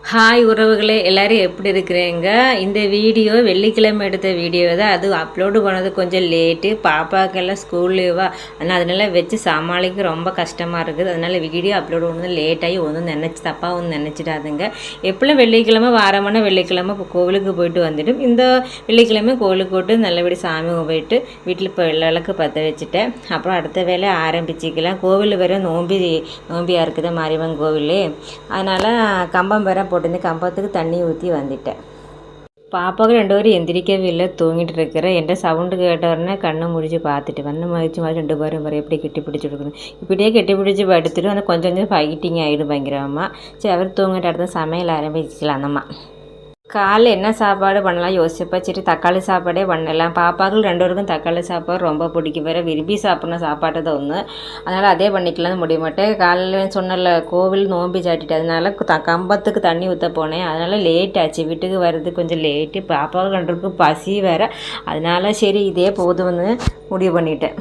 Hi உறவுகளே, எல்லோரும் எப்படி இருக்கிறீங்க? இந்த வீடியோ வெள்ளிக்கிழமை எடுத்த வீடியோ தான். அது அப்லோடு பண்ணது கொஞ்சம் லேட்டு. பாப்பாக்கெல்லாம் ஸ்கூல் லீவா, ஆனால் அதனால வச்சு சமாளிக்க ரொம்ப கஷ்டமாக இருக்குது. அதனால் வீடியோ அப்லோடு பண்ணது லேட்டாகி ஒன்றும் தப்பாக ஒன்றும் நினச்சிடாதுங்க. எப்படியும் வெள்ளிக்கிழமை வாரமான வெள்ளிக்கிழமை இப்போ கோவிலுக்கு போயிட்டு வந்துட்டு, இந்த வெள்ளிக்கிழமை கோவிலுக்கு போய்ட்டு நல்லபடி சாமி போயிட்டு வீட்டில் இப்போ விளக்கு பற்ற வச்சுட்டேன். அப்புறம் அடுத்த வேலை ஆரம்பிச்சிக்கலாம். கோவில் வேறு நோம்பியாக இருக்குது, மாரியம்மன் கோவில். அதனால் கம்பம் வேற போட்டு கம்பத்துக்கு தண்ணி ஊற்றி வந்துட்டேன். பாப்பாவுக்கு 2 பேரும் எந்திரிக்கவே இல்லை, தூங்கிட்டு இருக்கிறேன். என்கிட்ட சவுண்டு கேட்டவுடனே கண்ணை முடிச்சு பார்த்துட்டு வந்து மதிச்சு 2 பேரும் வரை எப்படி கெட்டி பிடிச்சிருக்கணும். இப்படியே கெட்டி பிடிச்சி படுத்துட்டு அந்த கொஞ்சம் ஃபைட்டிங் ஆகிடும் பயங்கரமாக. சரி, அவர் தூங்கிட்ட இடத்துல சமையல் ஆரம்பிச்சிக்கலாம். அந்தம்மா காலைல என்ன சாப்பாடு பண்ணலாம் யோசிச்சப்போ சரி தக்காளி சாப்பாடே பண்ணலாம். பாப்பாக்கள் 2 பேருக்கும் தக்காளி சாப்பாடு ரொம்ப பிடிக்கும், வேறு விரும்பி சாப்பிட்ணும் சாப்பாடு தான் ஒன்று. அதனால் அதே பண்ணிக்கலாம்னு முடிய மாட்டேன். காலையில் சொன்னல கோவில் நோம்பி சாட்டிட்டு, அதனால கம்பத்துக்கு தண்ணி ஊற்ற போனேன். அதனால் லேட் ஆச்சு, வீட்டுக்கு வர்றது கொஞ்சம் லேட்டு. பாப்பாவுக்கு 2 பேருக்கும் பசி வேறு. அதனால சரி இதே போதும்னு முடிவு பண்ணிட்டேன்.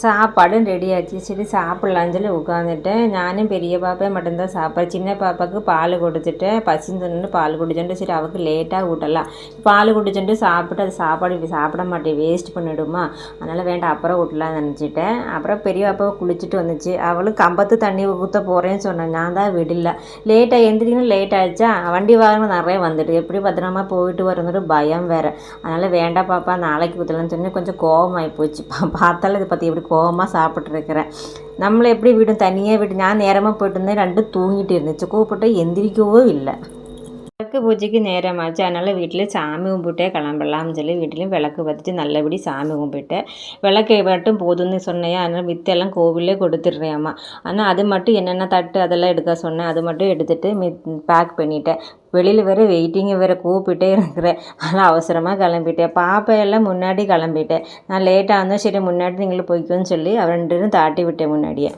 சாப்பாடும் ரெடி ஆச்சு. சரி சாப்பிட்லான்னு சொல்லி உட்காந்துட்டேன். நானும் பெரிய பாப்பா மட்டும்தான் சாப்பிட்றேன். சின்ன பாப்பாவுக்கு பால் கொடுத்துட்டேன், பசிந்துன்னு பால் குடிச்சுட்டு சரி அவளுக்கு லேட்டாக ஊட்டலாம். பால் குடிச்சுட்டு சாப்பிட்டு அது சாப்பாடு சாப்பிட மாட்டேன், வேஸ்ட் பண்ணிவிடுமா, அதனால் வேண்டாம் அப்புறம் ஊட்டலாம்னு நினச்சிட்டேன். அப்புறம் பெரிய பாப்பாவை குளிச்சுட்டு வந்துச்சு. அவளும் கம்பத்து தண்ணி ஊற்ற போகிறேன்னு சொன்னேன், நான் தான் விடல. லேட்டாக எந்திரிக்கணும், லேட் ஆகிடுச்சா. வண்டி வாகனம் நிறைய வந்துட்டு எப்படி பத்திரமா போயிட்டு வரணுன்னு பயம் வேறு. அதனால் வேண்டாம் பாப்பா நாளைக்கு ஊற்றலான்னு சொன்னேன். கொஞ்சம் கோபமாகி போச்சு. பார்த்தாலும் இதை பற்றி எப்படி கோவமாக சாப்பிட்ருக்கிறேன். நம்மளை எப்படி வீடும் தனியாக வீட்டு நான் நேரமாக போயிட்டு இருந்தேன், 2 தூங்கிட்டு இருந்துச்சு. கூப்பிட்டு எந்திரிக்கவோ இல்லை. விளக்கு பூஜைக்கு நேரமாச்சு, அதனால் வீட்டில் சாமி கும்பிட்டே கிளம்பலாம்னு சொல்லி வீட்டிலையும் விளக்கு பற்றிட்டு நல்லபடி சாமி கும்பிட்டேன். விளக்கு மட்டும் போதும்னு சொன்னேன். அதனால் வித்தெல்லாம் கோவிலே கொடுத்துட்றேம்மா. ஆனால் அது மட்டும் என்னென்ன தட்டு அதெல்லாம் எடுக்க சொன்னேன், அது மட்டும் எடுத்துகிட்டு பேக் பண்ணிட்டேன். வெளியில் வேறு வெயிட்டிங்கை வேறு கூப்பிட்டே இருக்கிறேன். அதனால் அவசரமாக கிளம்பிட்டேன். பாப்பையெல்லாம் முன்னாடி கிளம்பிட்டேன். நான் லேட்டாக இருந்தேன், சரி முன்னாடி நீங்களும் போய்க்கோன்னு சொல்லி அவன் 2 தாட்டி விட்டேன் முன்னாடியே.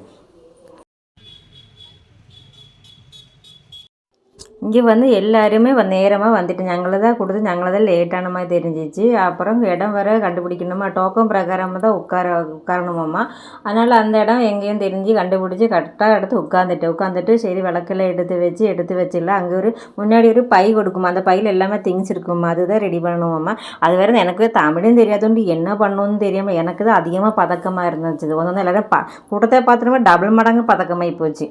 இங்கே வந்து எல்லாருமே நேரமாக வந்துட்டு ഞങ്ങൾ தான் கொடுத்து ഞങ്ങൾ தான் லேட்டான மாதிரி தெரிஞ்சிச்சு. அப்புறம் இடம் வேறு கண்டுபிடிக்கணுமா, டோக்கன் பிரகாரமாக தான் உட்காரணுமாம்மா. அதனால் அந்த இடம் எங்கேயும் தெரிஞ்சு கண்டுபிடிச்சி கரெக்டாக எடுத்து உட்காந்துட்டு சரி விளக்கெல்லாம் எடுத்து வச்சிடலாம். அங்கே முன்னாடி ஒரு பை கொடுக்குமா, அந்த பையில் எல்லாமே திங்ஸ் இருக்குமா, அதுதான் ரெடி பண்ணணுமாம்மா. அது வேறு எனக்கு தமிழும் தெரியாதோண்டு என்ன பண்ணணும்னு தெரியாமல் எனக்கு தான் அதிகமாக பதக்கமாக இருந்துச்சு. ஒன்று எல்லோரும் கூட்டத்தை பார்த்துட்டுமே டபுள் மடங்கு பதக்கமாகி போச்சு.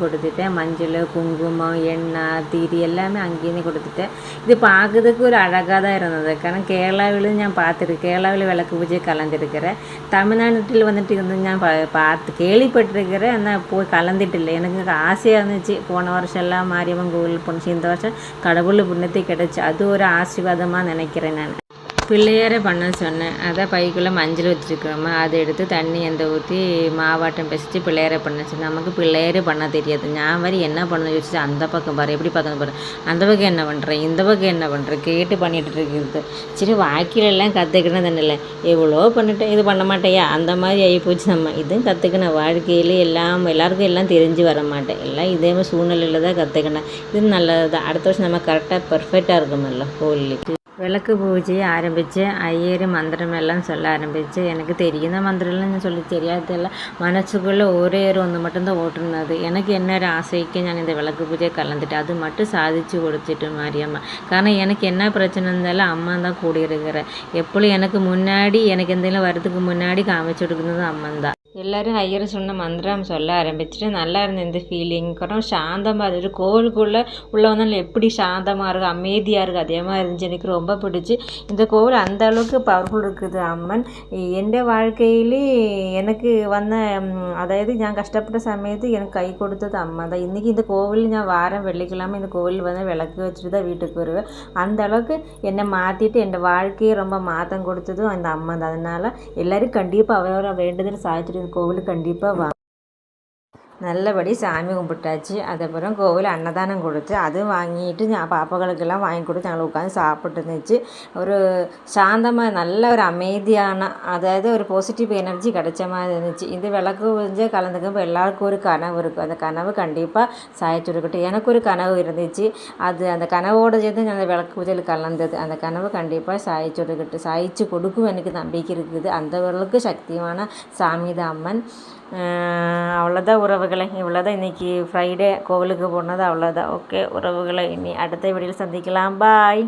கொடுத்துட்டேன். மஞ்சள், குங்குமம், எண்ணெய், திரி எல்லாமே அங்கேயே கொடுத்துட்டேன். இது பார்க்குறதுக்கு ஒரு அழகாக தான் இருந்தது. കാരണം கேரளாவிலும் நான் பார்த்துருக்கேன், கேரளாவில் விளக்கு பூஜை கலந்துருக்கிறேன். தமிழ்நாட்டில் வந்துட்டு இருந்து நான் பார்த்து கேள்விப்பட்டிருக்கிறேன், ஆனால் போய் கலந்துட்டு இல்லை. எனக்கு ஆசையாக இருந்துச்சு. போன வருஷம் எல்லாம் மாரியம்மன் கோவில் போணுச்சு, இந்த வருஷம் கடவுள் புண்ணியத்தை கிடச்சி, அது ஒரு ஆசீர்வாதமாக நினைக்கிறேன் நான். பிள்ளையாரே பண்ண சொன்னேன். அதான் பைக்குள்ளே மஞ்சள் ஊற்றிருக்கிறோமா, அதை எடுத்து தண்ணி ஊற்றி மாவாட்டம் பிசைச்சு பிள்ளையாரே பண்ண சொன்னேன். நமக்கு பிள்ளையாரே பண்ண தெரியாது. நான் மாதிரி என்ன பண்ண யோசிச்சு அந்த பக்கம் பாரு, எப்படி பக்கம் பாரு, அந்த பக்கம் என்ன பண்ணுறேன், இந்த பக்கம் என்ன பண்ணுறேன் கேட்டு பண்ணிகிட்டு இருக்குது. சரி வாக்கிலெல்லாம் கற்றுக்கணும் இல்லை, எவ்வளோ பண்ணிட்டேன், இது பண்ண மாட்டேயா அந்த மாதிரி ஆகி போச்சு. நம்ம இதுவும் கற்றுக்கணும் வாழ்க்கையில். எல்லாருக்கும் எல்லாம் தெரிஞ்சு வர மாட்டேன், எல்லாம் இதே மாதிரி சூழ்நிலையில் தான் கற்றுக்கணும். இது நல்லது தான். அடுத்த வருஷம் நம்ம கரெக்டாக பர்ஃபெக்டாக இருக்குமில்ல கோவிலுக்கு. விளக்கு பூஜையை ஆரம்பித்தேன். ஐயர் மந்திரம் எல்லாம் சொல்ல ஆரம்பித்து, எனக்கு தெரியுന്ന மந்திரம்லாம் சொல்லி தெரியாதெல்லாம் மனசுக்குள்ளே ஒரே ஒன்று மட்டும்தான் ஓட்டுனது. எனக்கு என்ன ஒரு ஆசைக்கு நான் இந்த விளக்கு பூஜையை கலந்துட்டேன். அது மட்டும் சாதிச்சு கொடுத்துட்டு மாரியம்மா. காரணம் எனக்கு என்ன பிரச்சனை இருந்தாலும் அம்மா தான் கூடி இருக்கிறேன். எப்பொழுதும் எனக்கு முன்னாடி எனக்கு எந்தெல்லாம் வரதுக்கு முன்னாடி காமிச்சு கொடுக்குறது அம்மன் தான். எல்லோரும் ஐயர் சொன்ன மந்திரம் சொல்ல ஆரம்பிச்சுட்டு நல்லா இருந்தது இந்த ஃபீலிங். அப்புறம் சாந்தமாக இருந்துச்சு. கோவிலுக்குள்ளே உள்ள வந்தாலும் எப்படி சாந்தமாக இருக்குது, அமைதியாக இருக்குது, அதே மாதிரி இருந்துச்சு. எனக்கு ரொம்ப பிடிச்சி. இந்த கோவில் அந்த அளவுக்கு பவர்ஃபுல் இருக்குது அம்மன். என் வாழ்க்கையிலே எனக்கு வந்த அதாவது நான் கஷ்டப்பட்ட சமயத்து எனக்கு கை கொடுத்தது அம்மா தான். இன்றைக்கி இந்த கோவில் நான் வாரம் வெள்ளிக்கிழமை இந்த கோவில் வந்து விளக்கு வச்சுட்டு தான் வீட்டுக்கு வருவேன். அந்த அளவுக்கு என்னை மாற்றிட்டு என் வாழ்க்கையை ரொம்ப மாற்றம் கொடுத்ததும் அந்த அம்மா தான். அதனால் எல்லோரும் கண்டிப்பாக அவரோட வேண்டுதல் சாதிச்சுட்டு கோவிலுக்கு கண்டிப்பாக வா. நல்லபடி சாமி கும்பிட்டாச்சு. அதுக்கப்புறம் கோவில் அன்னதானம் கொடுத்து அதுவும் வாங்கிட்டு நான் பாப்பாக்களுக்கெல்லாம் வாங்கி கொடுத்து நாங்கள் உட்காந்து சாப்பிட்டு இருந்துச்சு. ஒரு சாந்தமாக நல்ல ஒரு அமைதியான, அதாவது ஒரு பாசிட்டிவ் எனர்ஜி கிடைச்ச மாதிரி இருந்துச்சு. இது விளக்கு பூஜை கலந்துக்கும் எல்லாருக்கும் ஒரு கனவு இருக்கும். அந்த கனவு கண்டிப்பாக சாய்ச்சிருக்கட்டும். எனக்கு ஒரு கனவு இருந்துச்சு, அது அந்த கனவோடு சேர்ந்து அந்த விளக்கு பூஜையில் கலந்தது. அந்த கனவு கண்டிப்பாக சாய்ச்சிருக்கட்டும், சாய்ச்சி கொடுக்கும் எனக்கு நம்பிக்கை இருக்குது. அந்த அளவுக்கு சக்தியான சாமி தான் அம்மன். அவ்வளோதான் உறவுகளை, இவ்வளோதான் இன்றைக்கி ஃப்ரைடே கோவிலுக்கு போனது அவ்வளோதான். ஓகே உறவுகளை, இனி அடுத்த வீடியோவில் சந்திக்கலாம். பாய்.